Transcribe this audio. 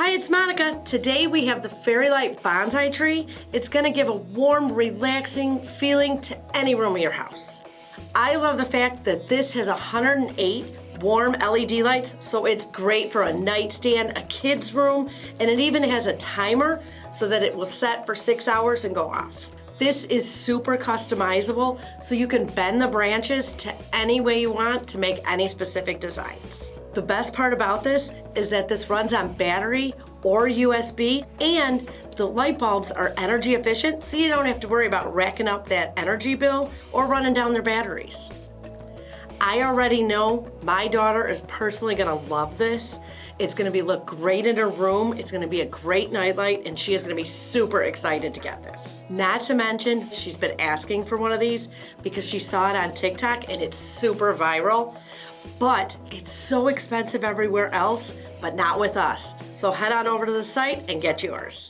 Hi, it's Monica. Today we have the Fairy Light Bonsai tree. It's gonna give a warm, relaxing feeling to any room of your house. I love the fact that this has 108 warm LED lights, so it's great for a nightstand, a kid's room, and it even has a timer so that it will set for 6 hours and go off. This is super customizable, so you can bend the branches to any way you want to make any specific designs. The best part about this is that this runs on battery or USB, and the light bulbs are energy efficient, so you don't have to worry about racking up that energy bill or running down their batteries. I already know my daughter is personally gonna love this. It's gonna look great in her room. It's gonna be a great nightlight, and she is gonna be super excited to get this. Not to mention, she's been asking for one of these because she saw it on TikTok and it's super viral, but it's so expensive everywhere else, but not with us. So head on over to the site and get yours.